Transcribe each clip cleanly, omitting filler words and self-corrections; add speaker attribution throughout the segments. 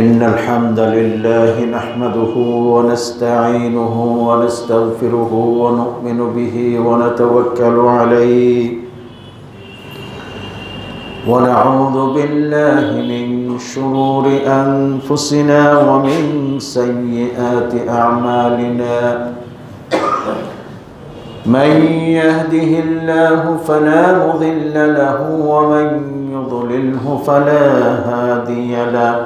Speaker 1: إن الحمد لله نحمده ونستعينه ونستغفره ونؤمن به ونتوكل عليه ونعوذ بالله من شرور أنفسنا ومن سيئات أعمالنا من يهده الله فلا مضل له ومن يضلله فلا هادي له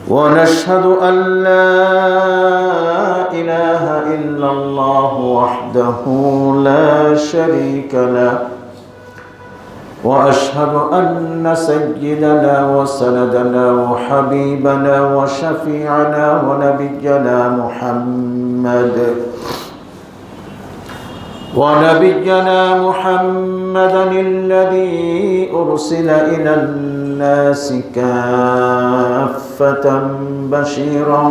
Speaker 1: ونشهد أن لا إله إلا الله وحده لا شريك له وأشهد أن سيدنا وسندنا وحبيبنا وشفيعنا ونبينا محمدا الذي أرسل إلى الناس كافة بشيرا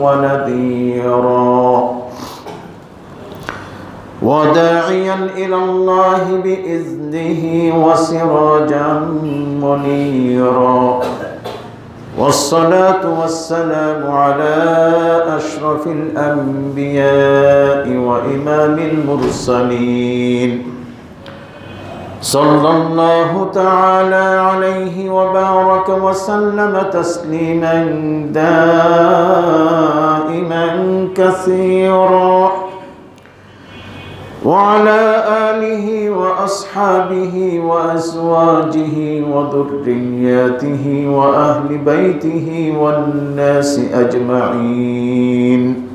Speaker 1: ونذيرا وداعيا إلى الله بإذنه وسراجا منيرا والصلاة والسلام على أشرف الأنبياء وإمام المرسلين صلى الله تعالى عليه وبارك وسلم تسليما دائما كثيرا وعلى آله وأصحابه وأزواجه وذرياته وأهل بيته والناس أجمعين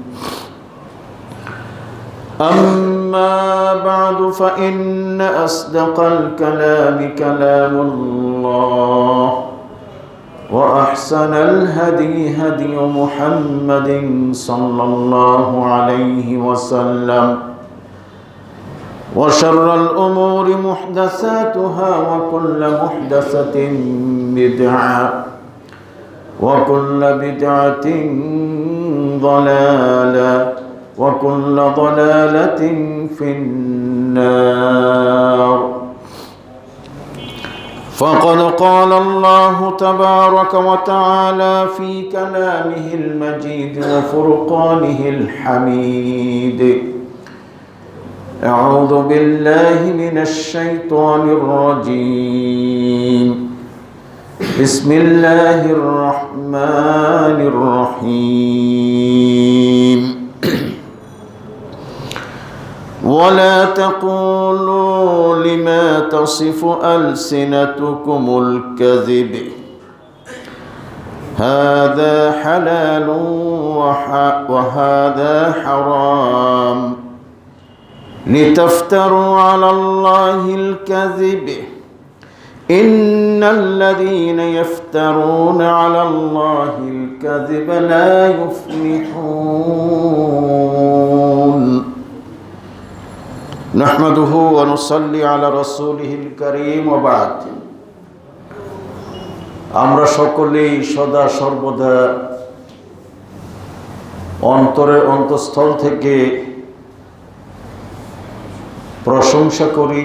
Speaker 1: أما بعد فإن أصدق الكلام كلام الله وأحسن الهدي هدي محمد صلى الله عليه وسلم وشر الأمور محدثاتها وكل محدثة بدعة وكل بدعة ضلالة وكل ضلالة في النار فقد قال الله تبارك وتعالى في كلامه المجيد وفرقانه الحميد أعوذ بالله من الشيطان الرجيم بسم الله الرحمن الرحيم ولا تقولوا لما تصف ألسنتكم الكذب هذا حلال وهذا حرام لتفتروا على الله الكذب إن الذين يفترون على الله الكذب لا يفلحون نحمده ونصلي على رسوله الكريم وبعد আমরা সকলেই সদা সর্বদা অন্তরের অন্তঃস্থল থেকে প্রশংসা করি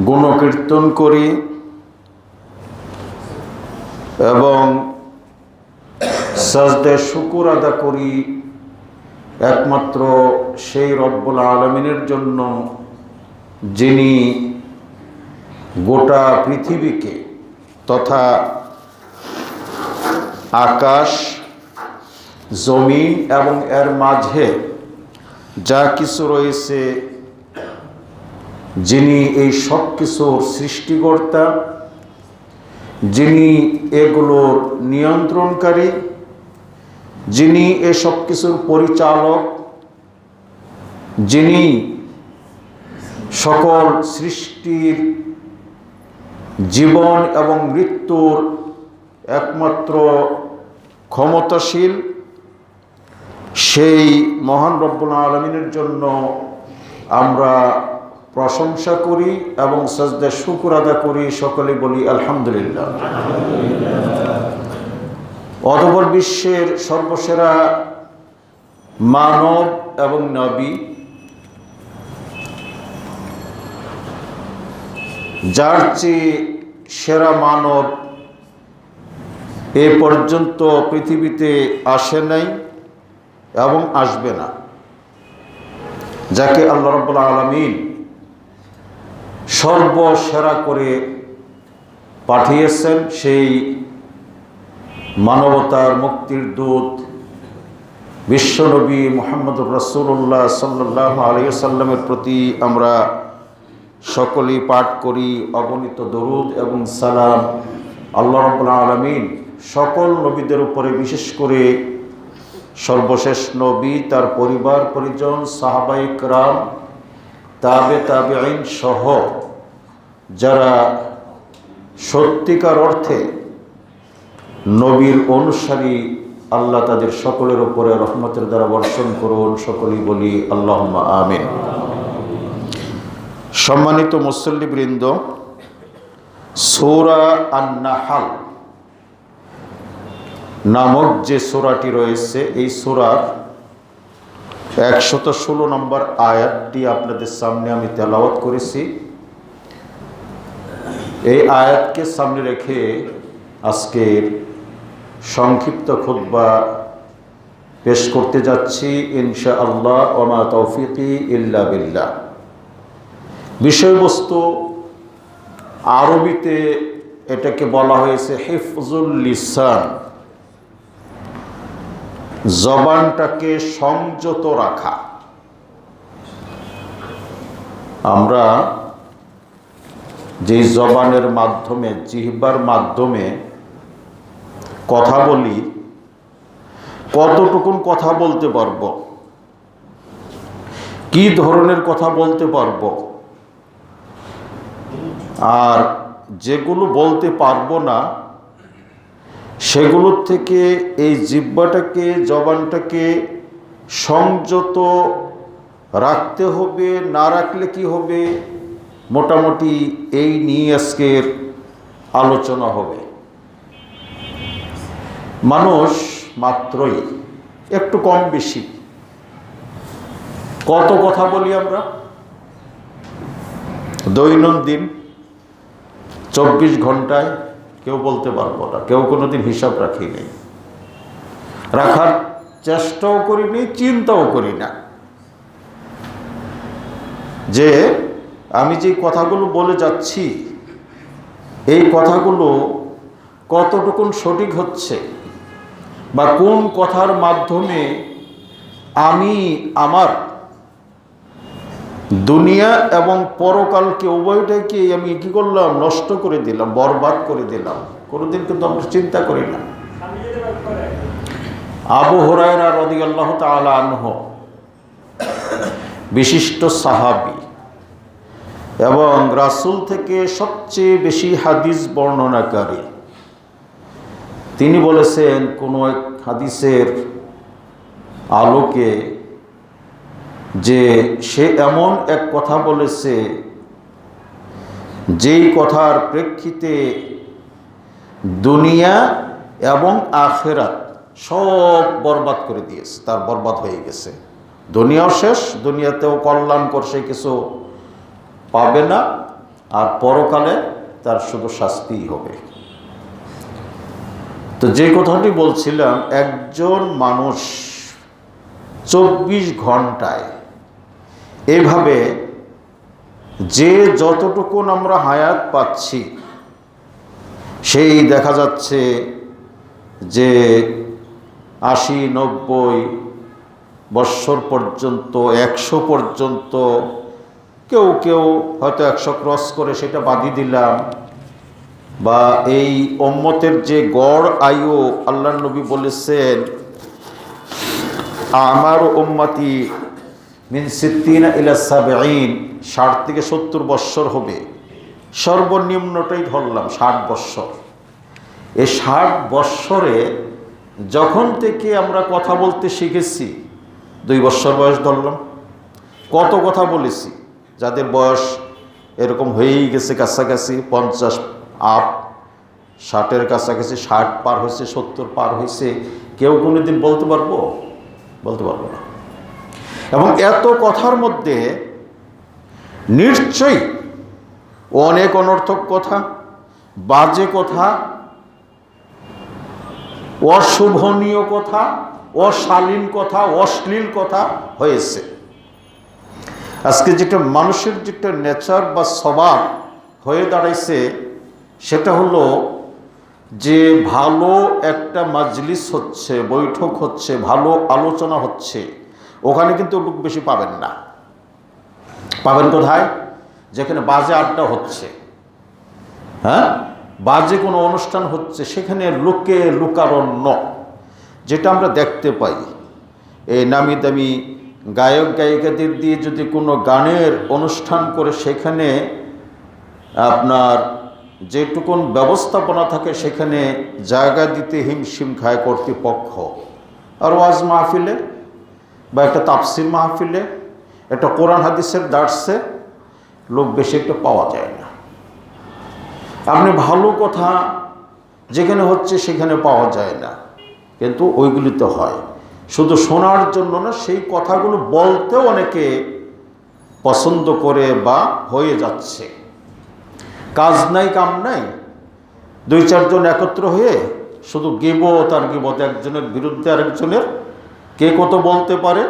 Speaker 1: গুণকীর্তন করি এবং সাজদায় শুকর আদা করি একমাত্র সেই রব্বুল আলামিনের জন্য যিনি গোটা পৃথিবীকে তথা আকাশ জমিন এবং এর মাঝে যা কিছু রয়েছে যিনি এই সব কিছুর সৃষ্টিকর্তা, যিনি এগুলোর নিয়ন্ত্রণকারী, যিনি এসব কিছুর পরিচালক, যিনি সকল সৃষ্টির জীবন এবং মৃত্যুর একমাত্র ক্ষমতাশীল, সেই মহান রব্বুল আলামিনের জন্য আমরা প্রশংসা করি এবং সাজদায় শুকর আদা করি। সকলে বলি আলহামদুলিল্লাহ। অতঃপর বিশ্বের সর্বসেরা মানব এবং নবী, যার চেয়ে সেরা মানব এ পর্যন্ত পৃথিবীতে আসে নাই এবং আসবে না, যাকে আল্লাহ রাব্বুল আলামিন সর্বসেরা করে পাঠিয়েছেন, সেই মানবতার মুক্তির দূত বিশ্বনবী মুহাম্মদুর রাসূলুল্লাহ সাল্লাল্লাহু আলাইহি ওয়াসাল্লামের প্রতি আমরা সকলেই পাঠ করি অগণিত দরুদ এবং সালাম। আল্লাহ রাব্বুল আলামিন সকল নবীদের উপরে, বিশেষ করে সর্বশেষ নবী, তার পরিবার পরিজন, সাহাবায়ে কেরাম, তাবেঈন সহ যারা সত্যিকার অর্থে নবীর অনুসারী, আল্লাহ তাদের সকলের উপরে রহমতের দ্বারা বর্ষণ করুন। সকলেই বলি আল্লাহুম্মা আমিন। সম্মানিত মুসল্লিবৃন্দ, সূরা আন-নাহল নামক যে সূরাটি রয়েছে, এই সূরার 116 নম্বর আয়াতটি আপনাদের সামনে আমি তেলাওয়াত করেছি। এই আয়াতকে সামনে রেখে আজকের সংক্ষিপ্ত খুতবা পেশ করতে যাচ্ছি ইনশাআল্লাহ। ওয়া মা তৌফিকি ইল্লা বিল্লাহ। বিষয়বস্তু আরবিতে এটাকে বলা হয়েছে হিফজুল লিসান, জবানটাকে সংযত রাখা। আমরা যে জবানের মাধ্যমে, জিহ্বার মাধ্যমে কথা বলি, কতটুকুন কথা বলতে পারবো, কি ধরনের কথা বলতে পারবো, আর যেগুলো বলতে পারবো না সেগুলোর থেকে এই জিহ্বাটাকে, জবানটাকে সংযত রাখতে হবে, না রাখলে কি হবে, মোটামুটি এই নিয়ে আজকের আলোচনা হবে। মানুষ মাত্রই একটু কম বেশি কত কথা বলি আমরা দৈনন্দিন 24 ঘন্টায়, কেউ বলতে পারবো না, কেউ কোনোদিন হিসাব রাখি নেই, রাখার চেষ্টাও করিনি, চিন্তাও করি না যে আমি যে কথাগুলো বলে যাচ্ছি এই কথাগুলো কতটুকুন সঠিক হচ্ছে, বা কোন কথার মাধ্যমে আমি আমার দুনিয়া এবং পরকালকে, উভয়টাকে আমি কি করলাম, নষ্ট করে দিলাম, বরবাদ করে দিলাম। কোনোদিন কিন্তু আমরা চিন্তা করি না। আবু হুরায়রা রাদিয়াল্লাহু তাআলা আনহু, বিশিষ্ট সাহাবী এবং রাসূল থেকে সবচেয়ে বেশি হাদিস বর্ণনাকারী, তিনি বলেছেন কোন এক হাদিসের আলোকে যে সে এমন এক কথা বলেছে যেই কথার প্রেক্ষিতে দুনিয়া এবং আখিরাত সব বরবাদ করে দিয়েছে, তার বরবাদ হয়ে গেছে। দুনিয়াও শেষ, দুনিয়াতেও কল্যাণকর সে কিছু পাবে না, আর পরকালে তার শুধু শাস্তিই হবে। তো যে কথাটি বলছিলাম, একজন মানুষ 24 ঘন্টায় এভাবে যে যতটুকুন আমরা হায়াত পাচ্ছি, সেই দেখা যাচ্ছে যে 80-90 বৎসর পর্যন্ত, 100 পর্যন্ত, কেউ কেউ হয়তো 100 ক্রস করে সেটা বাদই দিলাম, বা এই উম্মতের যে গড় আয়ু, আল্লাহর নবী বলেছেন আমার উম্মতি মিন 60 ইলা 70, 60 থেকে 70 বৎসর হবে, সর্বনিম্নটাই ধরলাম 60 বৎসর। এই 60 বৎসরে যখন থেকে আমরা কথা বলতে শিখেছি, 2 বৎসর বয়স ধরলাম, কত কথা বলেছি। যাদের বয়স এরকম হয়েই গেছে কাছাকাছি 50 আপ, 60-এর কাছাকাছি, 60 পার হয়েছে, 70 পার হয়েছে, কেউ কোনোদিন বলতে পারবো? বলতে পারবো না। এবং এত কথার মধ্যে নিশ্চয়ই অনেক অনর্থক কথা, বাজে কথা, অশোভনীয় কথা, অশালীন কথা, অশ্লীল কথা হয়েছে। আজকে যেটা মানুষের যেটা নেচার বা স্বভাব হয়ে দাঁড়াইছে সেটা হলো যে ভালো একটা মাজলিস হচ্ছে, বৈঠক হচ্ছে, ভালো আলোচনা হচ্ছে, ওখানে কিন্তু লোক বেশি পাবেন না। পাবেন কোথায়? যেখানে বাজে আড্ডা হচ্ছে, হ্যাঁ, বাজে কোনো অনুষ্ঠান হচ্ছে, সেখানে লোকে লোকারণ্য, যেটা আমরা দেখতে পাই। এই নামি দামি গায়ক গায়িকাদের দিয়ে যদি কোনো গানের অনুষ্ঠান করে সেখানে আপনার যেটুকুন ব্যবস্থাপনা থাকে সেখানে জায়গা দিতে হিমশিম খায় কর্তৃপক্ষ। আর ওয়াজ মাহফিলে বা একটা তাফসির মাহফিলে, একটা কোরআন হাদিসের দার্সে লোক বেশি একটা পাওয়া যায় না। আপনি ভালো কথা যেখানে হচ্ছে সেখানে পাওয়া যায় না, কিন্তু ওইগুলি তো হয় শুধু শোনার জন্য না, সেই কথাগুলো বলতেও অনেকে পছন্দ করে বা হয়ে যাচ্ছে। কাজ নাই কাম নাই, দুই চারজন একত্র হয়ে শুধু গিবত আর গিবত, একজনের বিরুদ্ধে আরেকজনের কে কত বলতে পারে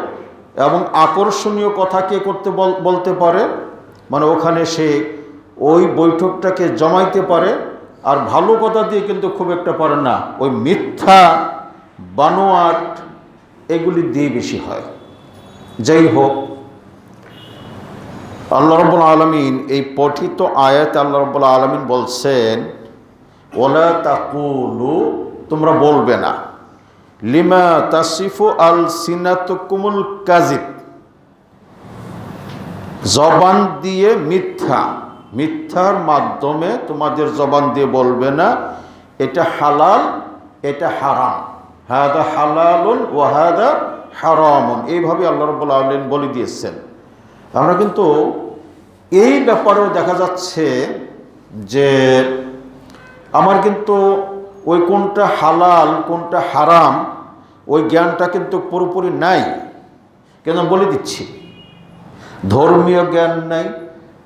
Speaker 1: এবং আকর্ষণীয় কথা কে করতে বলতে পারে, মানে ওখানে সে ওই বৈঠকটাকে জমাইতে পারে। আর ভালো কথা দিয়ে কিন্তু খুব একটা পারে না, ওই মিথ্যা বানোয়াট এগুলি দিয়ে বেশি হয়। যাই হোক, আল্লাহ রাব্বুল আলামিন এই পঠিত আয়াতে আল্লাহ রাব্বুল আলামিন বলছেন, ওয়ালা তাকুলু, তোমরা বলবে না, লিমা তাসিফু আলসিনাতুকুমুল কাযিব, জবান দিয়ে মিথ্যা, মিথ্যার মাধ্যমে তোমাদের জবান দিয়ে বলবে না এটা হালাল এটা হারাম, হাদা হালালুন ওয়া হাদা হারামুন, এইভাবে আল্লাহ রাব্বুল আলামিন বলে দিয়েছেন। আমরা কিন্তু এই ব্যাপারেও দেখা যাচ্ছে যে আমার কিন্তু ওই কোনটা হালাল কোনটা হারাম ওই জ্ঞানটা কিন্তু পুরোপুরি নাই। কেন বলে দিচ্ছি, ধর্মীয় জ্ঞান নাই,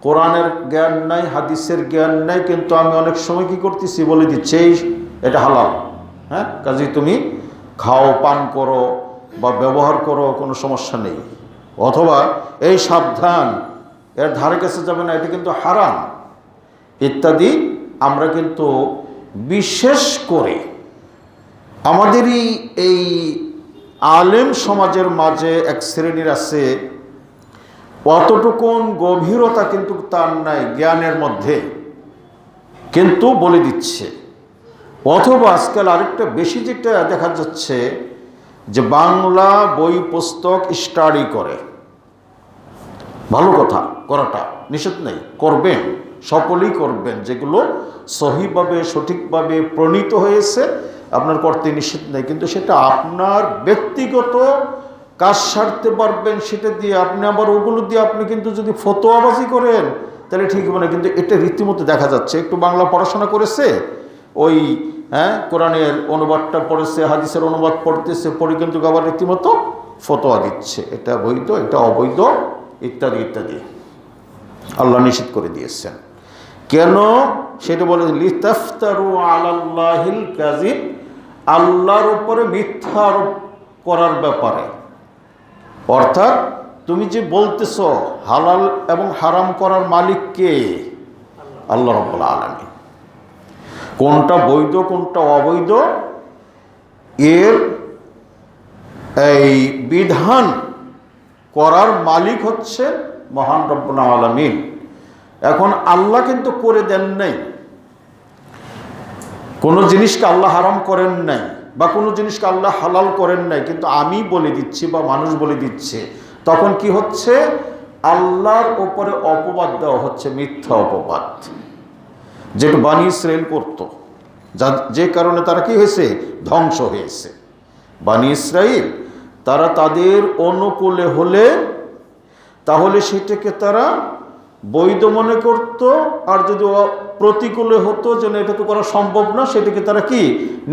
Speaker 1: কোরআনের জ্ঞান নাই, হাদিসের জ্ঞান নাই, কিন্তু আমি অনেক সময় কি করতেছি, বলে দিচ্ছি এই এটা হালাল, হ্যাঁ, কাজেই তুমি খাও, পান করো বা ব্যবহার করো, কোনো সমস্যা নেই। অথবা এই সাবধান, এর ধারে কাছে যাবে না, এটা কিন্তু হারাম ইত্যাদি। আমরা কিন্তু বিশেষ করে আমাদেরই এই আলেম সমাজের মাঝে এক শ্রেণীর আছে, অতটুকুন গভীরতা কিন্তু তার নাই জ্ঞানের মধ্যে, কিন্তু বলে দিচ্ছে। অথবা আজকাল আরেকটা বেশি যেটা দেখা যাচ্ছে যে বাংলা বই পুস্তক স্টাডি করে। ভালো কথা, করাটা নিষেধ নেই, করবেন, সকলেই করবেন, যেগুলো সহিভাবে সঠিকভাবে প্রণীত হয়েছে আপনার করতে নিষেধ নেই, কিন্তু সেটা আপনার ব্যক্তিগত কাজ সারতে পারবেন সেটা দিয়ে। আপনি আবার ওগুলো দিয়ে আপনি কিন্তু যদি ফতোয়াবাজি করেন তাহলে ঠিক হবে না। কিন্তু এটা রীতিমতো দেখা যাচ্ছে, একটু বাংলা পড়াশোনা করেছে, ওই কোরআনের অনুবাদটা পড়েছে, হাদিসের অনুবাদ পড়তেছে, পড়ে কিন্তু আবার রীতিমতো ফতোয়া দিচ্ছে, এটা বৈধ এটা অবৈধ ইত্যাদি ইত্যাদি। আল্লাহ নিষেধ করে দিয়েছেন। কেন সেটা বলে, লিতাফতারু আলাল্লাহিল কাযিব, আল্লাহর উপরে মিথ্যা আরোপ করার ব্যাপারে। অর্থাৎ তুমি যে বলতেছ হালাল এবং হারাম করার মালিক কে? আল্লাহ রাব্বুল আলামিন। কোনটা বৈধ কোনটা অবৈধ এর এই বিধান করার মালিক হচ্ছে মহান রব্বুল আলামিন। এখন আল্লাহ কিন্তু করে দেন নাই, কোনো জিনিসকে আল্লাহ হারাম করেন নাই বা কোনো জিনিসকে আল্লাহ হালাল করেন নাই, কিন্তু আমি বলে দিচ্ছি বা মানুষ বলে দিচ্ছে। তখন কি হচ্ছে? আল্লাহর উপরে অপবাদ দেওয়া হচ্ছে, মিথ্যা অপবাদ, যেটা বনী ইসরাইল করত, যে কারণে তারা কি হয়েছে? ধ্বংস হয়েছে। বনী ইসরাইল তারা তাদের অনুকূলে হলে তাহলে সেটাকে তারা বৈধ মনে করত, আর যদি প্রতিকূলে হতো যেন এটা তো করা সম্ভব না, সেটাকে তারা কি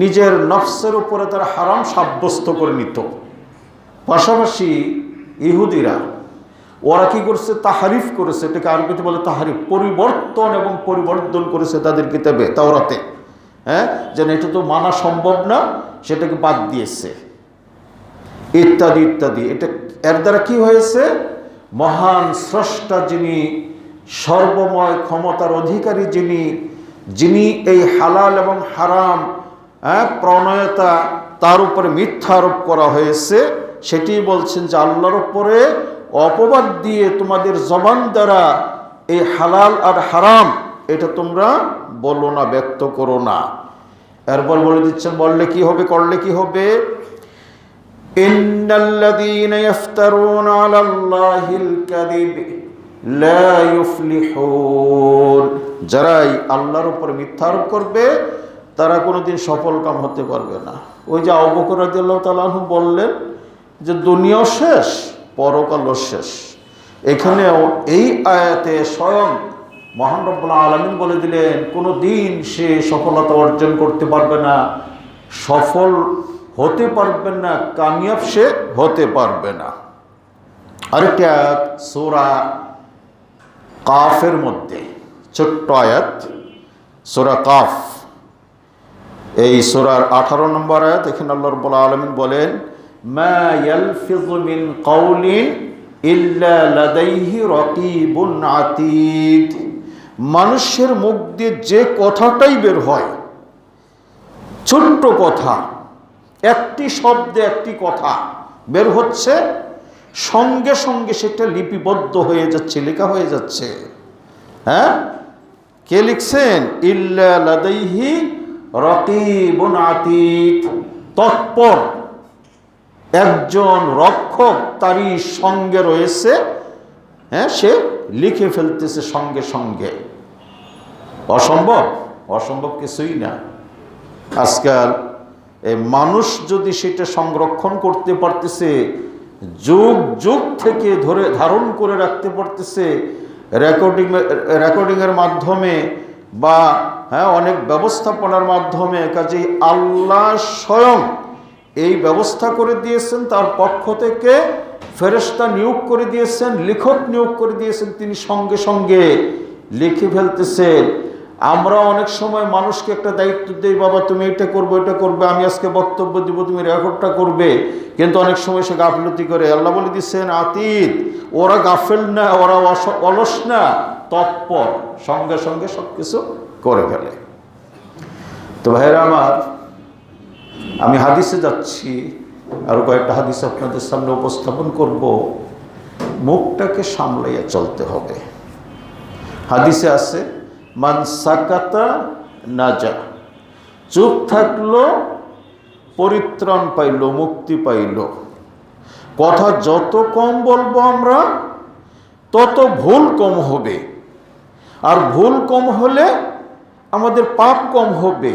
Speaker 1: নিজের নফসের উপরে তারা হারাম সাব্যস্ত করে নিত। পাশাপাশি ইহুদিরা ওরা কি করছে? তাহারিফ করেছে, এটাকে আরবিতে বলে তাহারিফ, পরিবর্তন এবং পরিবর্তন করেছে তাদের কিতাবে তাওরাতে, হ্যাঁ, যেন এটা তো মানা সম্ভব না, সেটাকে বাদ দিয়েছে, ইত্যাদি ইত্যাদি। এটা এর দ্বারা কি হয়েছে? মহান স্রষ্টা যিনি, সর্বময় ক্ষমতার অধিকারী যিনি, যিনি এই হালাল এবং হারাম প্রণয়তা, তার উপরে মিথ্যা আরোপ করা হয়েছে। সেটি বলছেন যে আল্লাহর উপরে অপবাদ দিয়ে তোমাদের জবান দ্বারা এই হালাল আর হারাম এটা তোমরা বলো না, ব্যক্ত করো না। এরপর বলে দিচ্ছেন, বললে কি হবে, করলে কি হবে? ইন্নাল্লাযীনা ইফতারুনা আলাল্লাহিল কাযিব লা ইউফলিহুন, যারাই আল্লাহর উপর মিথ্যা আরোপ করবে তারা কোনোদিন সফল কাম হতে পারবে না। ওই যে আবু বকর রাদিয়াল্লাহু তাআলা আনহু বললেন যে দুনিয়াও শেষ, পরকালও শেষ। এখানেও এই আয়াতে স্বয়ং মহান রব্বুল আলামিন বলে দিলেন কোনো দিন সে সফলতা অর্জন করতে পারবে না, সফল হতে পারবে না, কামিয়াব সে হতে পারবে না। আরেকটা আয়াত সূরা কাফের মধ্যে, ছোট্ট আয়াত, সূরা কাফ, এই সূরার 18 নম্বর আয়াত। এখানে আল্লাহ রাব্বুল আলামিন বলেন, মা ইয়ালফিযু মিন কাওলিন ইল্লা লাদাইহি রাকিবুন আতীদ, মানুষের মুখ দিয়ে যে কথাটাই বের হয়, ছোট্ট কথা, একটি শব্দে একটি কথা বের হচ্ছে, সঙ্গে সঙ্গে সেটা লিপিবদ্ধ হয়ে যাচ্ছে, লেখা হয়ে যাচ্ছে। হ্যাঁ, কে লিখছেন? ইল্লা লাদাইহি রাকিবুন আতীদ, তৎপর একজন রক্ষক তারই সঙ্গে রয়েছে, হ্যাঁ, সে লিখে ফেলতেছে সঙ্গে সঙ্গে। অসম্ভব? অসম্ভব কিছুই না। আজকাল এই মানুষ যদি সেটা সংরক্ষণ করতে পারতেছে, যুগ যুগ থেকে ধরে ধারণ করে রাখতে পারতেছে রেকর্ডিংয়ের মাধ্যমে বা হ্যাঁ অনেক ব্যবস্থাপনার মাধ্যমে, কাজেই আল্লাহ স্বয়ং এই ব্যবস্থা করে দিয়েছেন, তার পক্ষ থেকে ফেরেশতা নিয়োগ করে দিয়েছেন, লেখক নিয়োগ করে দিয়েছেন, তিনি সঙ্গে সঙ্গে লিখে ফেলতেছেন। আমরা অনেক সময় মানুষকে একটা দায়িত্ব দেই, বাবা তুমি এটা করবে, এটা করবে, আমি আজকে বক্তব্য দিব, তুমি রেকর্ডটা করবে, কিন্তু অনেক সময় সে গাফলতি করে। আল্লাহ বলে দিচ্ছেন আতীত, ওরা গাফেল না, ওরা অলস না, তৎপর, সঙ্গে সঙ্গে সব কিছু করে ফেলে। তো ভাইরা আমার, আমি হাদিসে যাচ্ছি, আরো কয়েকটা হাদিস আপনাদের সামনে উপস্থাপন করব। মুখটাকে সামলাইয়া চলতে হবে। হাদিসে আছে, মান সাকাতা নাজা, চুপ থাকলো পরিত্রাণ পাইল, মুক্তি পাইল। কথা যত কম বলবো আমরা, তত ভুল কম হবে, আর ভুল কম হলে আমাদের পাপ কম হবে,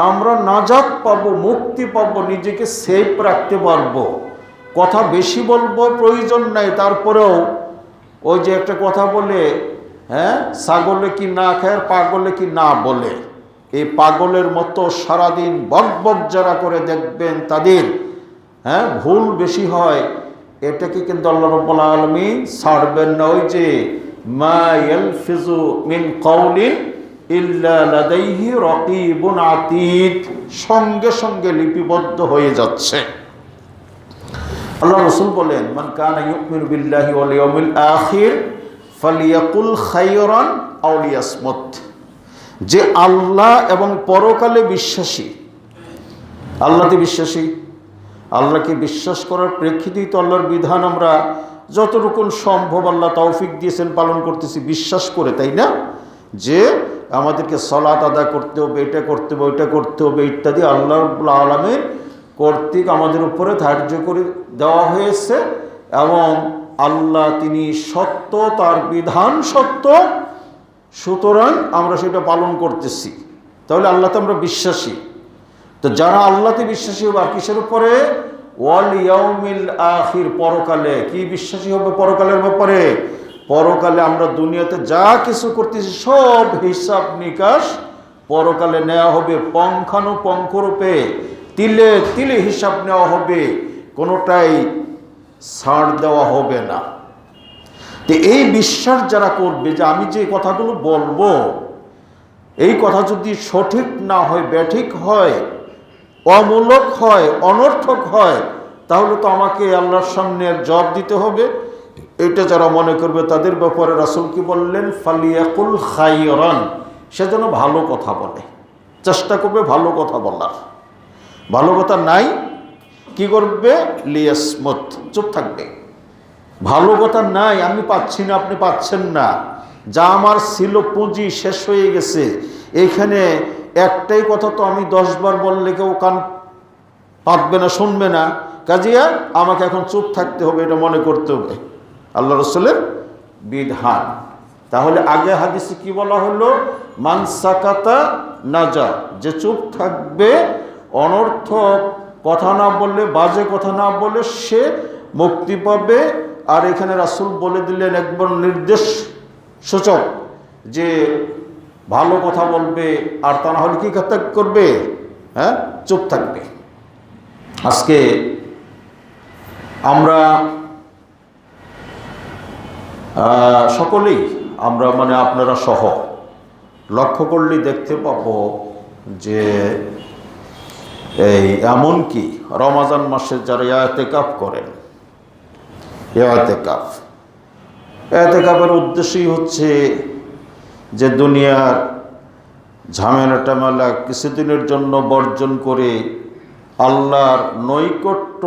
Speaker 1: আমরা নাজাত পাবো, মুক্তি পাবো, নিজেকে সেফ রাখতে পারবো। কথা বেশি বলবো প্রয়োজন নাই, তারপরেও ওই যে একটা কথা বলে, হ্যাঁ, ছাগলে কি না খায়, পাগলে কি না বলে। এই পাগলের মতো সারাদিন বক বক যারা করে দেখবেন তাদের হ্যাঁ ভুল বেশি হয়, এটাকে কিন্তু আল্লাহ রাব্বুল আলামিন ছাড়বেন না। ওই যে মা ইয়ালফিযু মিন কাওলিন ইল্লা লাদাইহি রাকিবুন আতীদ, সঙ্গে সঙ্গে লিপিবদ্ধ হয়ে যাচ্ছে। আল্লাহ রাসূল বলেন, মান কানা ইউমিনু বিল্লাহি ওয়াল ইয়াউমিল আখির ফালিয়াকুল খায়রান আও লিয়াসমুত, যে আল্লাহ এবং পরকালে বিশ্বাসী, আল্লাহতে বিশ্বাসী, আল্লাহকে বিশ্বাস করার প্রেক্ষিতেই তো আল্লাহর বিধান আমরা যতটুকু সম্ভব আল্লাহ তৌফিক দিয়েছেন পালন করতেছি বিশ্বাস করে, তাই না? যে আমাদেরকে সালাত আদা করতে হবে, এটা করতে হবে, ওইটা করতে হবে ইত্যাদি আল্লাহ রাব্বুল আলামিন কর্তৃক আমাদের উপরে ধার্য করে দেওয়া হয়েছে, এবং আল্লাহ তিনি সত্য, তার বিধান সত্য, সুতরাং আমরা সেটা পালন করতেছি। তাহলে আল্লাহতে আমরা বিশ্বাসী। তো যারা আল্লাহতে বিশ্বাসী হবে, আর কিসের উপরে? ওয়াল ইয়াউমিল আখির, পরকালে। কি বিশ্বাসী হবে পরকালের ব্যাপারে? পরকালে আমরা দুনিয়াতে যা কিছু করতেছি সব হিসাব নিকাশ পরকালে নেওয়া হবে, পঙ্খানুপঙ্খ রূপে, তিলে তিলে হিসাব নেওয়া হবে, কোনোটাই ছাড় দেওয়া হবে না। তো এই বিশ্বাস যারা করবে যে আমি যে কথাগুলো বলবো এই কথা যদি সঠিক না হয়, ব্যাঠিক হয়, অমূলক হয়, অনর্থক হয়, তাহলে তো আমাকে আল্লাহর সামনে জবাব দিতে হবে। এটা যারা মনে করবে তাদের ব্যাপারে রাসূল কি বললেন, ফালিয়াকুল খায়রান, সে যেন ভালো কথা বলে, চেষ্টা করবে ভালো কথা বলার। ভালো কথা নাই, কি করবে, লিয়াসমুত, চুপ থাকবে। ভালো কথা নাই, আমি পাচ্ছি না, আপনি পাচ্ছেন না, যা আমার ছিল পুঁজি শেষ হয়ে গেছে, এইখানে একটাই কথা তো আমি 10 বার বললে কেউ কান পাতবে না, শুনবে না, কাজিয়া আমাকে এখন চুপ থাকতে হবে, এটা মনে করতে হবে আল্লাহ রাসূলের বিধান। তাহলে আগে হাদিসে কি বলা হলো, মান সাকাতা নাজা, যে চুপ থাকবে, অনর্থক কথা না বললে, বাজে কথা না বলে সে মুক্তি পাবে। আর এখানে রাসূল বলে দিলেন একবার নির্দেশ সূচক যে ভালো কথা বলবে, আর তা না হলে কি করবে, হ্যাঁ, চুপ থাকবে। আজকে আমরা সকলেই, আমরা মানে আপনারা সহ লক্ষ্য করলেই দেখতে পাবো যে এই এমনকি রমজান মাসে যারা ইতিকাফ করেন, ইতিকাফের উদ্দেশ্যই হচ্ছে যে দুনিয়ার ঝামেলা টামেলা কিছুদিনের জন্য বর্জন করে আল্লাহর নৈকট্য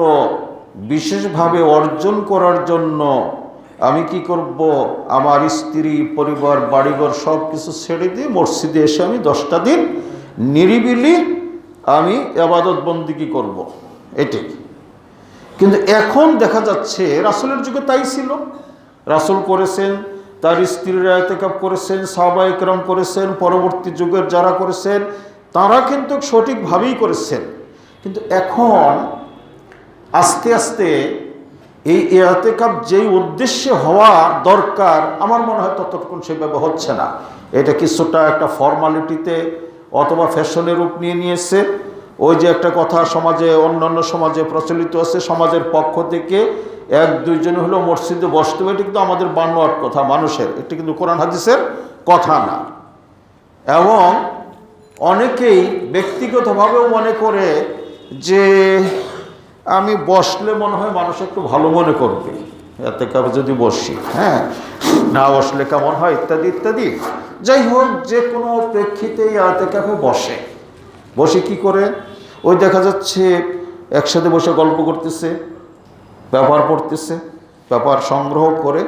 Speaker 1: বিশেষভাবে অর্জন করার জন্য আমি কি করব, আমার স্ত্রী, পরিবার, বাড়িঘর সব কিছু ছেড়ে দিয়ে মসজিদে এসে আমি 10টা দিন নিরিবিলি আমি ইবাদত বন্দেগী করব, এটাই। কিন্তু এখন দেখা যাচ্ছে রাসূলের যুগে তাই ছিল, রাসূল করেছেন, তার স্ত্রীরা ইতিকাফ করেছেন, সাহাবায়ে কেরাম করেছেন, পরবর্তী যুগের যারা করেছেন তারা কিন্তু সঠিকভাবেই করেছেন। কিন্তু এখন আস্তে আস্তে এই ইতিকাফ যেই উদ্দেশ্যে হওয়া দরকার আমার মনে হয় ততটুকু সেভাবে হচ্ছে না। এটা কিছুটা একটা ফর্মালিটিতে অথবা ফ্যাশনের রূপ নিয়ে নিয়েছে। ওই যে একটা কথা সমাজে, অন্যান্য সমাজে প্রচলিত আছে, সমাজের পক্ষ থেকে 1-2 জন হলেও মসজিদে বসতে হবে, এটা কিন্তু আমাদের বানোয়াট কথা মানুষের, এটা কিন্তু কোরআন হাদিসের কথা না। এবং অনেকেই ব্যক্তিগতভাবেও মনে করে যে আমি বসলে মনে হয় মানুষ একটু ভালো মনে করবে, ইতিকাফে যদি বসি, হ্যাঁ, না বসলে কেমন হয়, ইত্যাদি ইত্যাদি। যাই হোক, যে কোনো প্রেক্ষিতে ইতিকাফে বসে কি করে, ওই দেখা যাচ্ছে একসাথে বসে গল্প করতেছে, পেপার পড়তেছে, পেপার সংগ্রহ করে,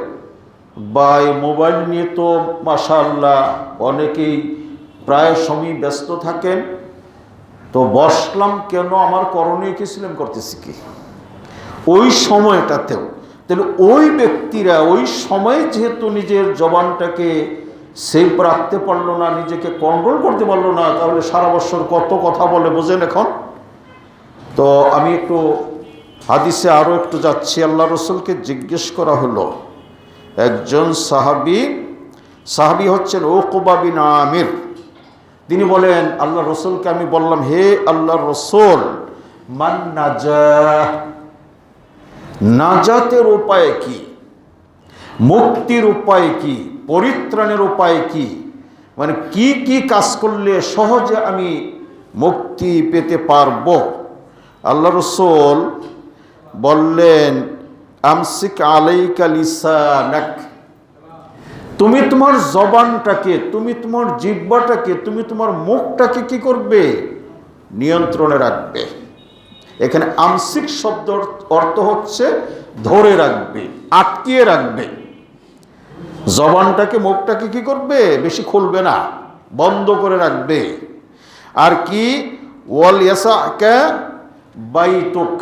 Speaker 1: বা এই মোবাইল নিয়ে তো মাশাআল্লাহ অনেকেই প্রায় সময় ব্যস্ত থাকেন। তো বসলাম কেন, আমার করণীয় কি ছিলাম, করতেছি কি ওই সময়টাতেও। তাহলে ওই ব্যক্তিরা ওই সময়ে যেহেতু নিজের জবানটাকে সেভ রাখতে পারলো না, নিজেকে কন্ট্রোল করতে পারলো না, তাহলে সারা বছর কত কথা বলে বোঝেন এখন। তো আমি একটু হাদিসে আরও একটু যাচ্ছি। আল্লাহ রাসূলকে জিজ্ঞেস করা হলো, একজন সাহাবী হচ্ছেন উকবা বিন আমির, তিনি বলেন আল্লাহ রাসূলকে আমি বললাম, হে আল্লাহর রাসূল, মান নাজাহ, নাজাতের উপায় কি, মুক্তির উপায় কি, পরিত্রাণের উপায় কি, মানে কি কি কাজ করলে সহজে আমি মুক্তি পেতে পারবো। আল্লাহ রাসূল বললেন, আমসিক আলাইকা লিসানাক, তুমি তোমার জবানটাকে, তুমি তোমার জিহ্বাটাকে, তুমি তোমার মুখটাকে কি করবে, নিয়ন্ত্রণে রাখবে। এখানে আমসিক শব্দের অর্থ হচ্ছে ধরে রাখবে, আটকিয়ে রাখবে। জবানটাকে, মুখটাকে কি করবে, বেশি খুলবে না, বন্ধ করে রাখবে। আর কি, ওয়াল ইয়াসাকা বাইতুক,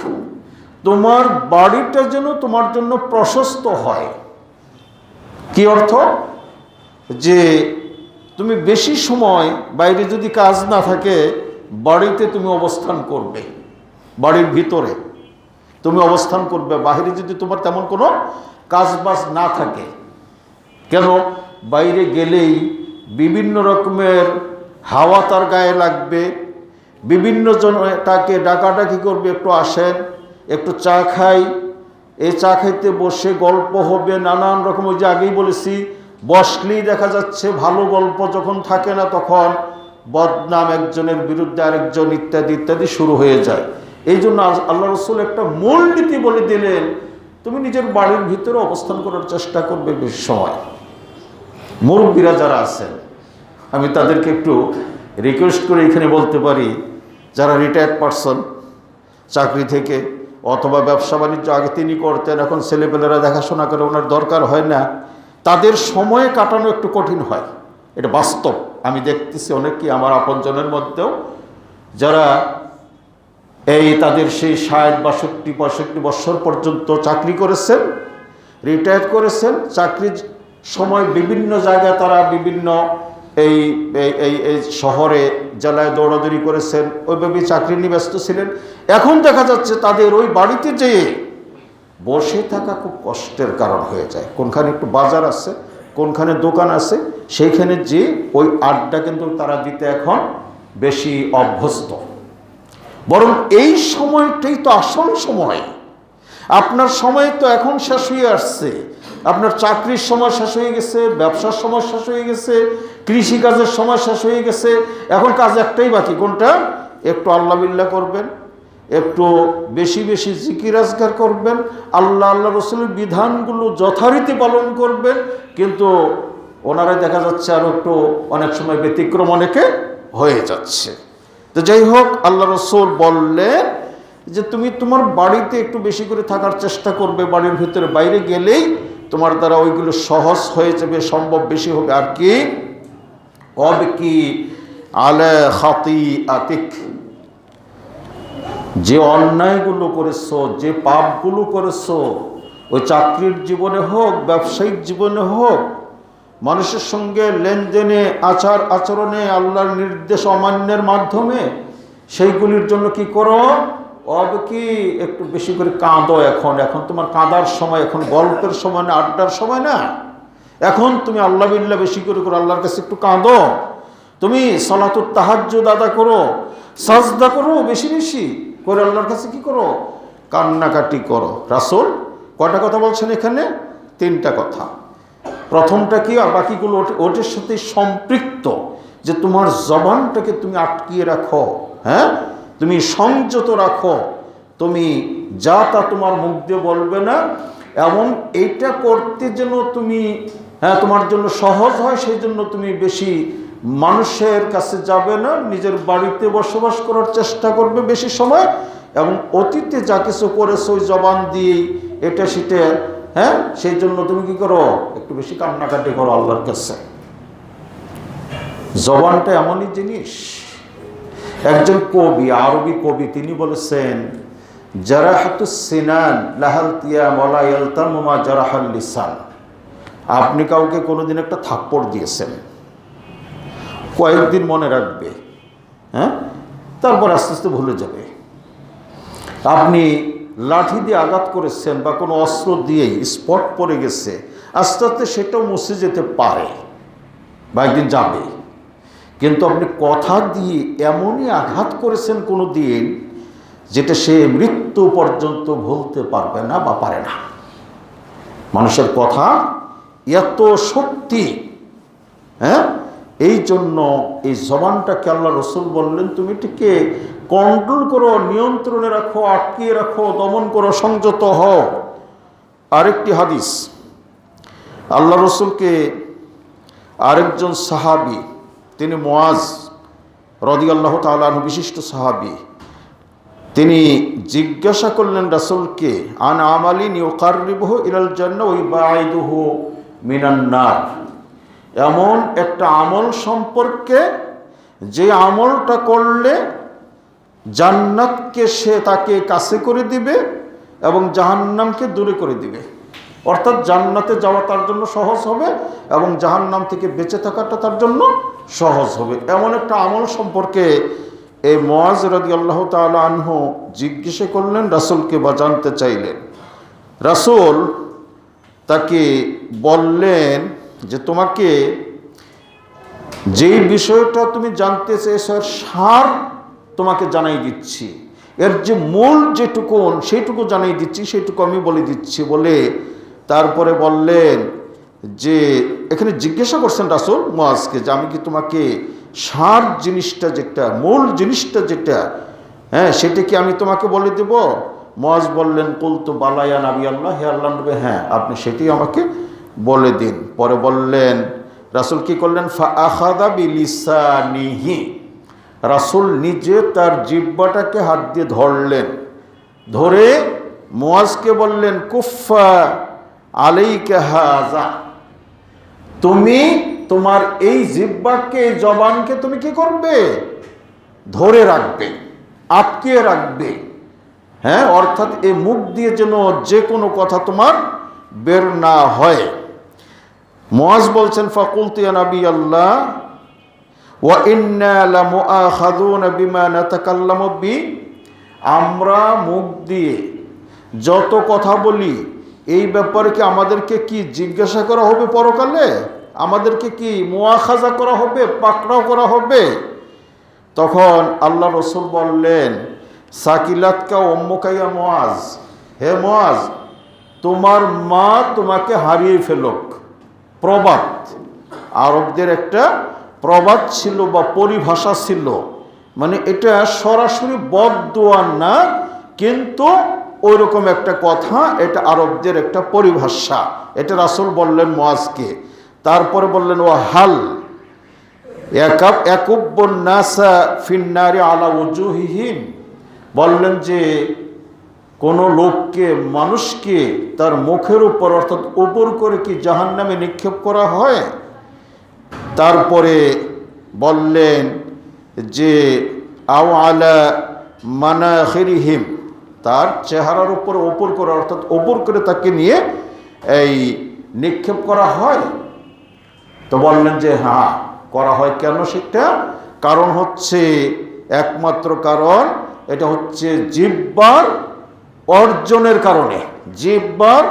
Speaker 1: তোমার বাড়িটা যেন তোমার জন্য প্রশস্ত হয়। কি অর্থ, যে তুমি বেশি সময় বাইরে যদি কাজ না থাকে, বাড়িতে তুমি অবস্থান করবে, বাড়ির ভিতরে তুমি অবস্থান করবে, বাইরে যদি তোমার তেমন কোনো কাজ বাজ না থাকে। কেন, বাইরে গেলেই বিভিন্ন রকমের হাওয়া তার গায়ে লাগবে, বিভিন্ন জন তাকে ডাকাডাকি করবে, একটু আসেন, একটু চা খাই, এই চা খাইতে বসে গল্প হবে নানান রকম, ওই যে আগেই বলেছি, বসলেই দেখা যাচ্ছে ভালো গল্প যখন থাকে না তখন বদনাম একজনের বিরুদ্ধে আরেকজন ইত্যাদি ইত্যাদি শুরু হয়ে যায়। এই জন্য আল্লাহ রসুল একটা মূল নীতি বলে দিলেন, তুমি নিজের বাড়ির ভিতরে অবস্থান করার চেষ্টা করবে বেশি সময়। মুরব্বীরা যারা আছেন, আমি তাদেরকে একটু রিকোয়েস্ট করে এখানে বলতে পারি, যারা রিটায়ার্ড পারসন চাকরি থেকে অথবা ব্যবসা বাণিজ্য আগে তিনি করতেন, এখন ছেলেপেলেরা দেখাশোনা করে, ওনার দরকার হয় না, তাদের সময় কাটানো একটু কঠিন হয়, এটা বাস্তব। আমি দেখতেছি অনেকেই আমার আপনজনের মধ্যেও যারা তাদের সেই 60, 62, 65 বছর পর্যন্ত চাকরি করেছেন, রিটায়ার করেছেন, চাকরির সময় বিভিন্ন জায়গায় তারা বিভিন্ন এই শহরে জেলায় দৌড়াদৌড়ি করেছেন, ওইভাবে চাকরি নিয়ে ব্যস্ত ছিলেন। এখন দেখা যাচ্ছে তাদের ওই বাড়িতে যেয়ে বসে থাকা খুব কষ্টের কারণ হয়ে যায়। কোনখানে একটু বাজার আছে, কোনখানে দোকান আছে, সেইখানে যে ওই আড্ডা কিন্তু তারা দিতে এখন বেশি অভ্যস্ত। বরং এই সময়টাই তো আসল সময়। আপনার সময় তো এখন শেষ হয়ে আসছে, আপনার চাকরির সময় শেষ হয়ে গেছে, ব্যবসার সময় শেষ হয়ে গেছে, কৃষিকাজের সময় শেষ হয়ে গেছে। এখন কাজ একটাই বাকি, কোনটা? একটু আল্লাহ বিল্লাহ করবেন, একটু বেশি বেশি জিকির আজকার করবেন, আল্লাহ রসুলের বিধানগুলো যথারীতি পালন করবেন। কিন্তু ওনারা দেখা যাচ্ছে আরও একটু অনেক সময় ব্যতিক্রম অনেকে হয়ে যাচ্ছে। তো যাই হোক, আল্লাহ রসুল বললেন যে তুমি তোমার বাড়িতে একটু বেশি করে থাকার চেষ্টা করবে, বাড়ির ভিতরে, বাইরে গেলেই তোমার দ্বারা ওইগুলো সহজ হয়ে যাবে, সম্ভব বেশি হবে। আর কি কি আলা খাতিআতিক, যে অন্যায়গুলো করেছো, যে পাপগুলো করেছো, ওই চাকরির জীবনে হোক, ব্যবসায়িক জীবনে হোক, মানুষের সঙ্গে লেনদেনে, আচার আচরণে, আল্লাহর নির্দেশ অমান্যের মাধ্যমে, সেইগুলির জন্য কি করো? কি একটু বেশি করে কাঁদো। এখন তোমার কাঁদার সময়, এখন গল্পের সময় না, আড্ডার সময় না। এখন তুমি আল্লাহ বিল্লাহ বেশি করে করো, আল্লাহর কাছে একটু কাঁদো। তুমি সালাতুত তাহাজ্জুদ আদা করো, সাজদা করো, বেশি বেশি করে আল্লাহর কাছে কি করো? কান্নাকাটি করো। রাসূল কয়টা কথা বলছেন এখানে? 3টা কথা। প্রথমটা কি? আর বাকিগুলো ওটার সাথে সম্পৃক্ত, যে তোমার জবানটাকে তুমি আটকিয়ে রাখো, হ্যাঁ, তুমি সংযত রাখো, তুমি যা তা তোমার মুখ দিয়ে বলবে না। এমন এইটা করতে যেন তুমি, হ্যাঁ, তোমার জন্য সহজ হয়, সেই জন্য তুমি বেশি মানুষের কাছে যাবে না, নিজের বাড়িতে বসবাস করার চেষ্টা করবে বেশি সময়। এবং অতীতে যা কিছু করেছো ওই জবান দিয়ে এটা সেটা, হ্যাঁ, সেই জন্য তুমি কি করো? একটু বেশি কান্নাকাটি করো আল্লাহর কাছে। জবানটা এমনই জিনিস। একজন কবি, আরবি কবি, তিনি বলেছেন, জারাহাতুস সিনান লাহাল তিয়াম ওয়ালা ইয়ালতামু মা জারাহাল লিসান। আপনি কাউকে কোনোদিন একটা থাপ্পড় দিয়েছেন, কয়েকদিন মনে রাখবে, হ্যাঁ, তারপর আস্তে আস্তে ভুলে যাবে। আপনি লাঠি দিয়ে আঘাত করেছেন বা কোনো অস্ত্র দিয়েই স্পট পড়ে গেছে, আস্তে আস্তে সেটাও মুছে যেতে পারে বা একদিন যাবে। কিন্তু আপনি কথা দিয়ে এমনই আঘাত করেছেন কোনো দিন, যেটা সে মৃত্যু পর্যন্ত ভুলতে পারবে না বা পারে না। মানুষের কথা এত শক্তি, হ্যাঁ, এই জন্য এই জবানটাকে আল্লাহ রসুল বললেন তুমি এটিকে কন্ট্রোল করো, নিয়ন্ত্রণে রাখো, আটকিয়ে রাখো, দমন করো, সংযত হও। আরেকটি হাদিস, আল্লাহ রসুলকে আরেকজন সাহাবী, তিনি মুআজ রাদিয়াল্লাহু তাআলা আনহু, বিশিষ্ট সাহাবী, তিনি জিজ্ঞাসা করলেন রাসূলকে, আন আমালিন ইউকাররিবুহু ইলাল জান্নাহ ওয়া ইউবাইদুহু মিনান নার, এমন একটা আমল সম্পর্কে যে আমলটা করলে জান্নাতকে সে তাকে কাছে করে দিবে এবং জাহান্নামকে দূরে করে দিবে। অর্থাৎ জান্নাতে যাওয়া তার জন্য সহজ হবে এবং জাহান্নাম থেকে বেঁচে থাকাটা তার জন্য সহজ হবে। এমন একটা আমল সম্পর্কে এই মুআজ রাদিয়াল্লাহু তাআলা আনহু জিজ্ঞাসা করলেন রাসূলকে বা জানতে চাইলেন। রাসূল তাকে বললেন যে তোমাকে যেই বিষয়টা তুমি জানতে চেয়েছো সার তোমাকে জানাই দিচ্ছি। এর যে মূল যেটুকু সেইটুকু জানিয়ে দিচ্ছি, সেইটুকু আমি বলে দিচ্ছি বলে তারপরে বললেন যে এখানে জিজ্ঞাসা করছেন রাসূল মুআজকে যে আমি কি তোমাকে সার জিনিসটা যেটা মূল জিনিসটা যেটা, হ্যাঁ, সেটা কি আমি তোমাকে বলে দেব? মুআজ বললেন কুলতু বালা ইয়া নবী আল্লাহ, হে আল্লাহর নবী, হ্যাঁ আপনি সেটাই আমাকে বলে দিন। পরে বললেন রাসূল কি করলেন, ফা আখাযা বিলিসানিহি, রাসূল নিজে তার জিহ্বাটাকে হাত দিয়ে ধরলেন, ধরে মুআজকে বললেন কুফা আলাইকা হাযা, তুমি তোমার এই জিহ্বাকে, এই জবানকে তুমি কি করবে? ধরে রাখবে, আটকে রাখবে। হ্যাঁ, অর্থাৎ এই মুখ দিয়ে যেন যে কোনো কথা তোমার বের না হয়। মুআজ বলছেন ফাকুলতু ইয়া নবী আল্লাহ ওয়া ইন্না লামুআখাযুনা বিমা নাতাকাল্লামু বি, আমরা মুখ দিয়ে যত কথা বলি এই ব্যাপারে কি আমাদেরকে কি জিজ্ঞাসা করা হবে পরকালে? আমাদেরকে কি মুআখাযা করা হবে, পাকড়াও করা হবে? তখন আল্লাহ রসুল বললেন সাকিলাতকা উম্মুকা ইয়া মুআজ, হে মুআজ, তোমার মা তোমাকে হারিয়ে ফেলুক। প্রবাদ, আরবদের একটা প্রবাদ ছিল বা পরিভাষা ছিল, মানে এটা সরাসরি বদদোয়া না, কিন্তু ওইরকম একটা কথা, এটা আরবদের একটা পরিভাষা। এটা রাসূল বললেন মুআজকে। তারপরে বললেন ও হাল ইয়াকুব্বুন নাসা ফিন্নারি আলা উজুহিহিম, বললেন যে কোনো লোককে, মানুষকে তার মুখের উপর অর্থাৎ উপর করে কি জাহান্নামে নিক্ষেপ করা হয়? তারপরে বললেন যে আও আলা মানাখিরিহিম, তার চেহারার উপরে ওপর করে অর্থাৎ ওপর করে তাকে নিয়ে এই নিক্ষেপ করা হয়। তো বললেন যে হ্যাঁ করা হয়। কেন সেটা? কারণ হচ্ছে একমাত্র কারণ এটা হচ্ছে জিহ্বার অর্জনের কারণে, জিহ্বার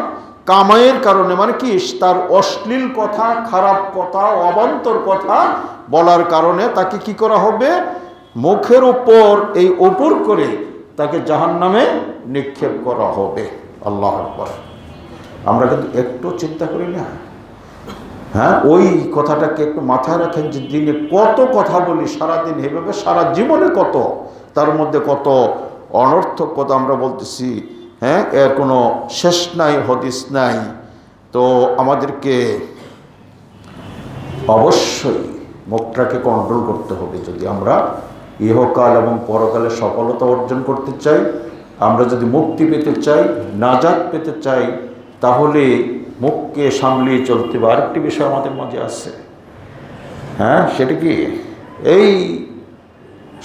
Speaker 1: কামাইয়ের কারণে, মানে কি তার অশ্লীল কথা, খারাপ কথা, অবান্তর কথা বলার কারণে তাকে কি করা হবে? মুখের উপর এই ওপর করে তাকে জাহান্নামে নিক্ষেপ করা হবে। আল্লাহু আকবার। আমরা কিন্তু একটু চিন্তা করি না, হ্যাঁ, ওই কথাটাকে একটু মাথায় রাখেন যে দিনে কত কথা বলি, সারাদিন এভাবে সারা জীবনে কত, তার মধ্যে কত অনর্থক কথা আমরা বলতেছি, হ্যাঁ, এর কোনো শেষ নাই, হদিস নাই। তো আমাদেরকে অবশ্যই মুখটাকে কন্ট্রোল করতে হবে যদি আমরা ইহকাল এবং পরকালে সফলতা অর্জন করতে চাই, আমরা যদি মুক্তি পেতে চাই, নাজাত পেতে চাই, তাহলে মুখকে সামলিয়ে চলতে হবে। আরেকটি বিষয় আমাদের মাঝে আছে, হ্যাঁ, সেটা কি এই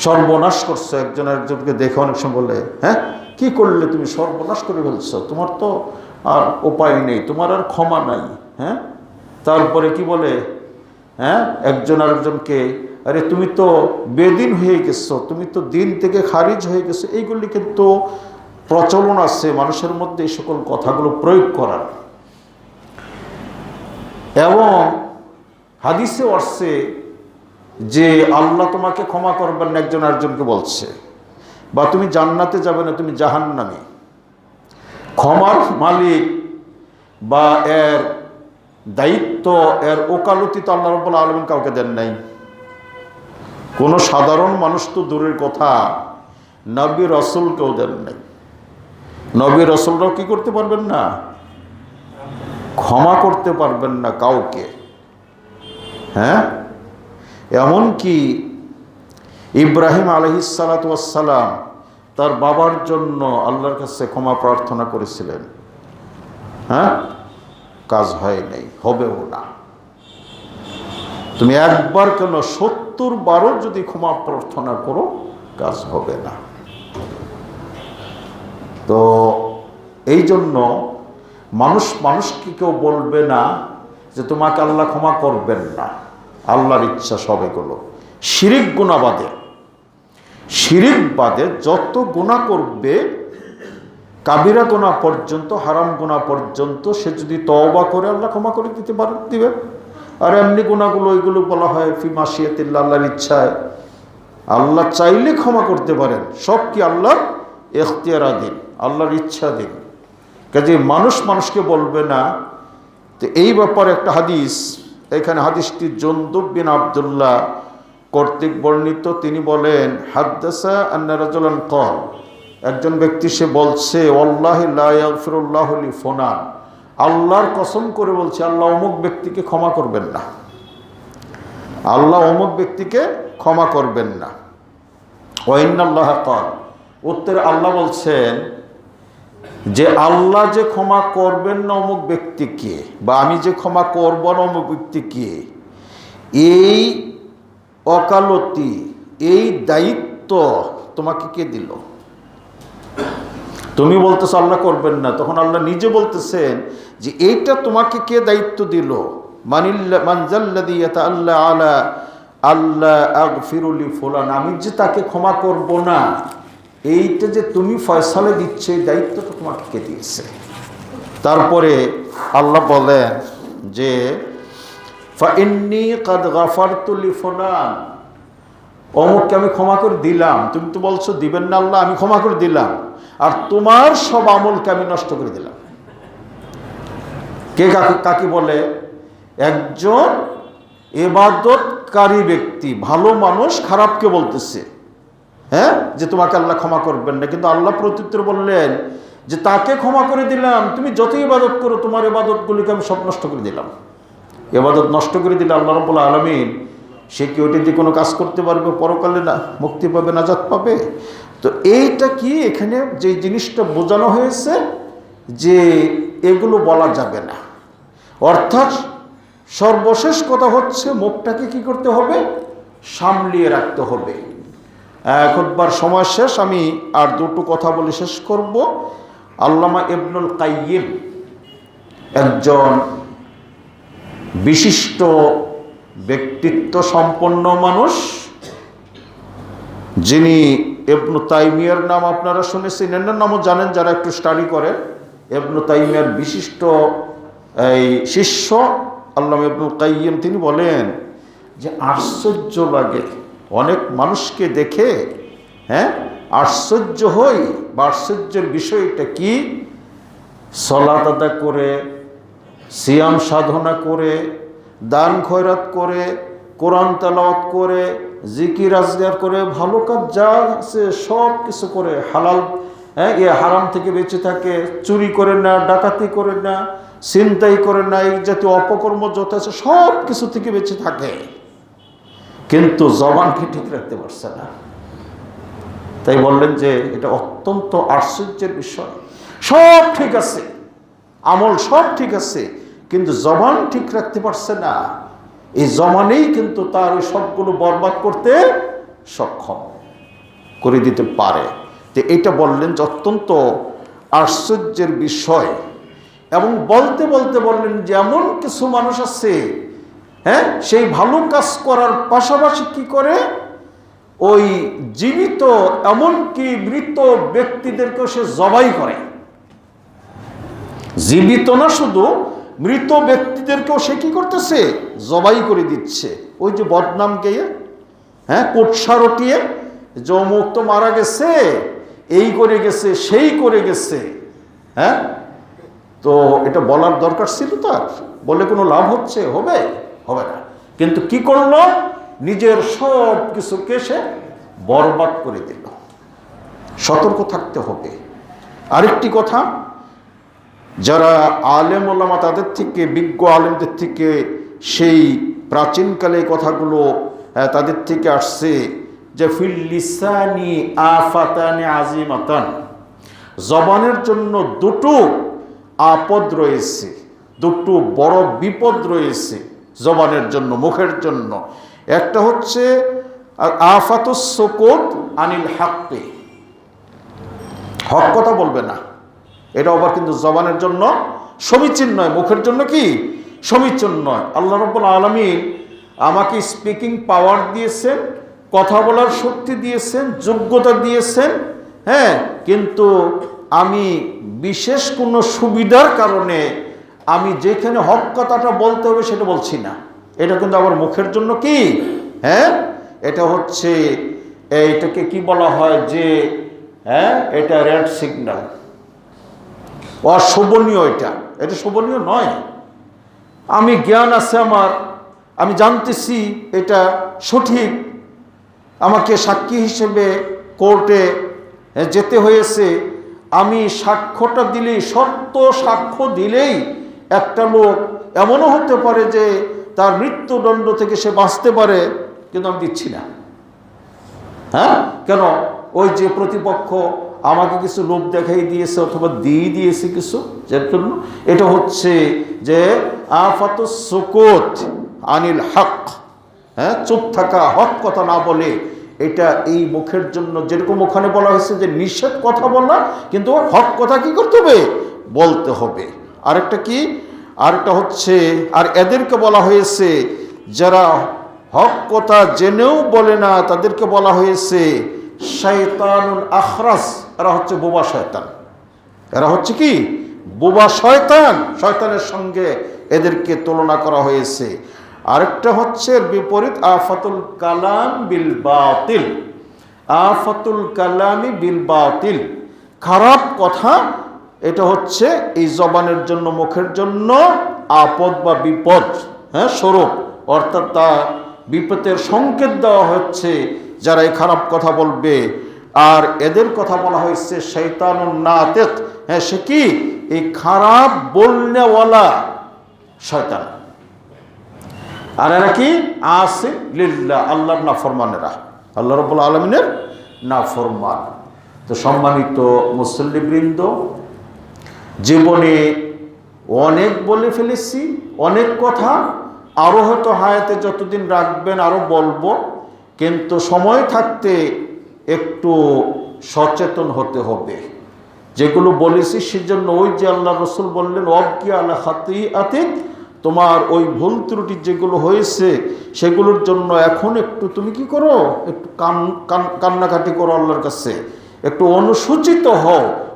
Speaker 1: সর্বনাশ করছে, একজন একজনকে দেখে অনেক সময় বলে, হ্যাঁ কি করলে তুমি সর্বনাশ করে ফেলছো, তোমার তো আর উপায় নেই, তোমার আর ক্ষমা নাই। হ্যাঁ, তারপরে কি বলে, হ্যাঁ, একজন আরেকজনকে, আরে তুমি তো বেদিন হয়ে গেছো, তুমি তো দিন থেকে খারিজ হয়ে গেছো। এইগুলি কিন্তু প্রচলন আছে মানুষের মধ্যে এই সকল কথাগুলো প্রয়োগ করার। এবং হাদিসে আসছে যে আল্লাহ তোমাকে ক্ষমা করবেন না, একজন আরেকজনকে বলছে, বা তুমি জান্নাতে যাবে না, তুমি জাহান্নামে। ক্ষমার মালিক বা এর দায়িত্ব, এর ওকালতি তো আল্লাহ রাব্বুল আলামিন কাউকে দেন নাই। কোনো সাধারণ মানুষ তো দূরের কথা, নবী রাসূলকেও দেন নাই। নবী রাসূলরাও কি করতে পারবেন না? ক্ষমা করতে পারবেন না কাউকে। হ্যাঁ, এমনকি ইব্রাহিম আলাইহিসসালাতু ওয়াসসালাম তার বাবার জন্য আল্লাহর কাছে ক্ষমা প্রার্থনা করেছিলেন, হ্যাঁ, কাজ হয় নাই, হবেও না। তুমি একবার কেন 70 বারও যদি ক্ষমা প্রার্থনা করো, কাজ হবে না। তো এই জন্য মানুষকে কেউ বলবে না যে তোমাকে আল্লাহ ক্ষমা করবেন না, আল্লাহর ইচ্ছা সব এগুলো। শিরিক গুনাহ বাদে, শিরিক বাদে যত গুনাহ করবে, কাবিরা গুনাহ পর্যন্ত, হারাম গুনাহ পর্যন্ত, সে যদি তওবা করে আল্লাহ ক্ষমা করে দিবেন। আর এমনি গুনাহগুলো, ওইগুলো বলা হয় ফি মাশিয়াতিল্লাহ, আল্লাহর ইচ্ছায়। আল্লাহ চাইলে ক্ষমা করতে পারেন, সব কি আল্লাহর এখতিয়ারাধীন, আল্লাহর ইচ্ছাধীন। কাজে মানুষ মানুষকে বলবে না। তো এই ব্যাপারে একটা হাদিস, এখানে হাদিসটি জুনদুব বিন আব্দুল্লাহ কর্তৃক বর্ণিত। তিনি বলেন, হাদ্দাসা আন্না রাজুলান ক্বাল, একজন ব্যক্তি সে বলছে, ওয়াল্লাহি লা ইয়াগফিরুল্লাহু লি ফুলান, আল্লাহর কসম করে বলছে আল্লাহ অমুক ব্যক্তিকে ক্ষমা করবেন না, আল্লাহ অমুক ব্যক্তিকে ক্ষমা করবেন না। ওয়া ইন্নাল্লাহা ক্বাল, উত্তরে আল্লাহ বলছেন যে আল্লাহ যে ক্ষমা করবেন না অমুক ব্যক্তিকে, বা আমি যে ক্ষমা করব না অমুক ব্যক্তিকে, এই ওকালতি, এই দায়িত্ব তোমাকে কে দিল? তুমি বলতেছো আল্লাহ করবেন না, তখন আল্লাহ নিজে বলতেছেন যে এইটা তোমাকে কে দায়িত্ব দিল? মানজাল্লাযী ইয়াতাআল্লা আলা আল্লাহ আগফিরু লি ফুলান, আমি যে তাকে ক্ষমা করব না, এইটা যে তুমি ফয়সালা দিচ্ছে, এই দায়িত্বটা তোমাকে কে দিয়েছে? তারপরে আল্লাহ বলেন যে ফাইন্নী কাদ গাফারতু লি ফুলান, অমুককে আমি ক্ষমা করে দিলাম। তুমি তো বলছো দিবেন না আল্লাহ, আমি ক্ষমা করে দিলাম, আর তোমার সব আমলকে আমি নষ্ট করে দিলাম। কে কাকে বলে? একজন ইবাদতকারী ব্যক্তি, ভালো মানুষ খারাপকে বলতেছে, হ্যাঁ, যে তোমাকে আল্লাহ ক্ষমা করবেন না। কিন্তু আল্লাহ প্রত্যুত্তর বললেন যে তাকে ক্ষমা করে দিলাম, তুমি যত ইবাদত করো তোমার ইবাদতগুলিকে আমি সব নষ্ট করে দিলাম। ইবাদত নষ্ট করে দিলে আল্লাহ রাব্বুল আলামিন সে কি ওইটা দিয়ে কোনো কাজ করতে পারবে? পরকালে না মুক্তি পাবে, নাজাত পাবে? তো এইটা কি এখানে যে জিনিসটা বোঝানো হয়েছে যে এগুলো বলা যাবে না। অর্থাৎ সর্বশেষ কথা হচ্ছে মুখটাকে কি করতে হবে? সামলিয়ে রাখতে হবে। খুতবার সময় শেষ, আমি আর দুটো কথা বলে শেষ করব। আল্লামা ইবনুল কাইয়িম একজন বিশিষ্ট ব্যক্তিত্ব সম্পন্ন মানুষ, যিনি ইবনু তাইমিয়ার নাম আপনারা শুনেছেন, এর নামও জানেন যারা একটু স্টাডি করেন। ইবনু তাইমিয়ার বিশিষ্ট এই শিষ্য আল্লামা ইবনুল কাইয়িম, তিনি বলেন যে আশ্চর্য লাগে অনেক মানুষকে দেখে, হ্যাঁ, আশ্চর্য হই, বা আশ্চর্যের বিষয়টা কি? সালাত আদা করে, সিয়াম সাধনা করে, দান খয়রাত করে, কোরআন তেলাওয়াত করে, জিকির আজগার করে, ভালো কাজ যা আছে সব কিছু করে, হালাল হারাম থেকে বেঁচে থাকে, চুরি করে না, ডাকাতি করে না, ছিনতাই করে না, এই জাতীয় অপকর্ম যত আছে সব কিছু থেকে বেঁচে থাকে, কিন্তু জবানকে ঠিক রাখতে পারছে না। তাই বললেন যে এটা অত্যন্ত আশ্চর্যের বিষয়। সব ঠিক আছে, আমল সব ঠিক আছে, কিন্তু জবান ঠিক রাখতে পারছে না। এই জবানেই কিন্তু তার ওই সবগুলো বরবাদ করতে সক্ষম করে দিতে পারে। তো এটা বললেন যে অত্যন্ত আশ্চর্যের বিষয়। এবং বলতে বলতে বললেন যে এমন কিছু মানুষ আছে, হ্যাঁ, সেই ভালো কাজ করার পাশাপাশি কি করে, ওই জীবিত এমনকি মৃত ব্যক্তিদেরকেও সে জবাই করে। জীবিত না, শুধু মৃত ব্যক্তিদেরকেও সে কি করতেছে? জবাই করে দিচ্ছে। ওই যে বদনাম গেয়ে, হ্যাঁ, কোটসা রটিয়ে, যে অমুক তো মারা গেছে, এই করে গেছে, সেই করে গেছে, হ্যাঁ। তো এটা বলার দরকার ছিল তার? বলে কোনো লাভ হচ্ছে? হবে না। কিন্তু কি করলো? নিজের সব কিছুকে সে বরবাদ করে দিল। সতর্ক থাকতে হবে। আরেকটি কথা, যারা আলেম ওলামা তাদের থেকে, বিজ্ঞ আলেমদের থেকে, সেই প্রাচীনকালে কথাগুলো তাদের থেকে আসছে যে ফিল লিসানি আফাতানি আজিমাতান, জবানের জন্য দুটো আপদ রয়েছে, দুটো বড় বিপদ রয়েছে জবানের জন্য, মুখের জন্য। একটা হচ্ছে আফাতুস সুকুত আনিল হাক্কি, হক কথা বলবে না। এটা আবার কিন্তু জবানের জন্য সমীচীন নয়, মুখের জন্য কি সমীচীন নয়। আল্লাহ রাব্বুল আলামিন আমাকে স্পিকিং পাওয়ার দিয়েছেন, কথা বলার শক্তি দিয়েছেন, যোগ্যতা দিয়েছেন, হ্যাঁ, কিন্তু আমি বিশেষ কোনো সুবিধার কারণে আমি যেখানে হক কথাটা বলতে হবে সেটা বলছি না। এটা কিন্তু আবার মুখের জন্য কি, হ্যাঁ, এটা হচ্ছে, এইটাকে কি বলা হয় যে হ্যাঁ, এটা রেড সিগন্যাল, অশোভনীয়। এটা শোভনীয় নয়। আমি জ্ঞান আছে আমার, আমি জানতেছি এটা সঠিক, আমাকে সাক্ষী হিসেবে কোর্টে যেতে হয়েছে, আমি সাক্ষ্যটা দিলেই, সত্য সাক্ষ্য দিলেই একটা লোক এমনও হতে পারে যে তার মৃত্যুদণ্ড থেকে সে বাঁচতে পারে, কিন্তু আমি দিচ্ছি না। হ্যাঁ, কেন? ওই যে প্রতিপক্ষ আমাকে কিছু লোভ দেখাই দিয়েছে অথবা দিয়ে দিয়েছে কিছু, যার জন্য এটা হচ্ছে যে আফাতুস সুকুত আনিল হক, হ্যাঁ, চুপ থাকা, হক কথা না বলে। এটা এই মুখের জন্য, যেরকম ওখানে বলা হয়েছে যে নিষেধ কথা বলা, কিন্তু হক কথা কি করতে হবে? বলতে হবে। আরেকটা কি? আরেকটা হচ্ছে, আর এদেরকে বলা হয়েছে যারা হক কথা জেনেও বলে না, তাদেরকে বলা হয়েছে শয়তানুল আখরাস। এরা হচ্ছে বোবা শয়তান। এরা হচ্ছে কি? বোবা শয়তান। শয়তানের সঙ্গে এদেরকে তুলনা করা হয়েছে। আরেকটা হচ্ছে বিপরীত, আফাতুল কালাম বিল বাতিল। আফাতুল কালামি বিল বাতিল, খারাপ কথা। এটা হচ্ছে এই জবানের জন্য, মুখের জন্য আপদ বা বিপদ, হ্যাঁ, স্বরূপ। অর্থাৎ তা বিপদের সংকেত দেওয়া হচ্ছে যারা এই খারাপ কথা বলবে। আর এদের কথা বলা হয়েছে শয়তানুন নাতিক। হ্যাঁ, সে কি? এই খারাপ বলনেওয়ালা শয়তান। আর এরা কি? আসি লিল্লাহ, আল্লাহর নাফরমানেরা, আল্লাহ রাব্বুল আলামিনের নাফরমান। তো সম্মানিত মুসল্লিবৃন্দ, জীবনে অনেক বলে ফেলেছি, অনেক কথা, আরও হয়তো হায়াতে যতদিন রাখবেন আরও বলবো, কিন্তু সময় থাকতে একটু সচেতন হতে হবে। যেগুলো বলেছি সেজন্য ওই যে আল্লাহ রসুল বললেন, ওয়াবকি আলা খাতিআতিক, তোমার ওই ভুল ত্রুটি যেগুলো হয়েছে সেগুলোর জন্য এখন একটু তুমি কি করো? একটু কান্নাকাটি করো আল্লাহর কাছে, একটু অনুসূচিত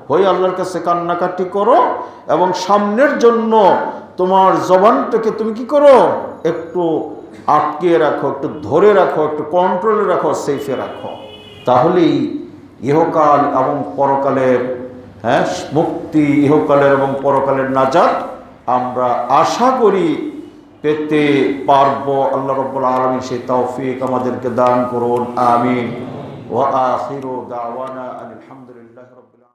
Speaker 1: হয়ে আল্লাহর কাছে কান্নাকাটি করো, এবং সামনের জন্য তোমার জবানটাকে তুমি কি করো? একটু আটকে রাখো, একটু ধরে রাখো, একটু কন্ট্রোলে রাখো, সেফে রাখো। তাহলেই ইহকাল এবং পরকালের, হ্যাঁ, মুক্তি, ইহকালের এবং পরকালের নাজাত আমরা আশা করি পেতে পারবো। আল্লাহ রাব্বুল আলামিন সেই তৌফিক আমাদেরকে দান করুন। আমিন। ওয়া আখিরু দাওয়ানা আলহামদুলিল্লাহ।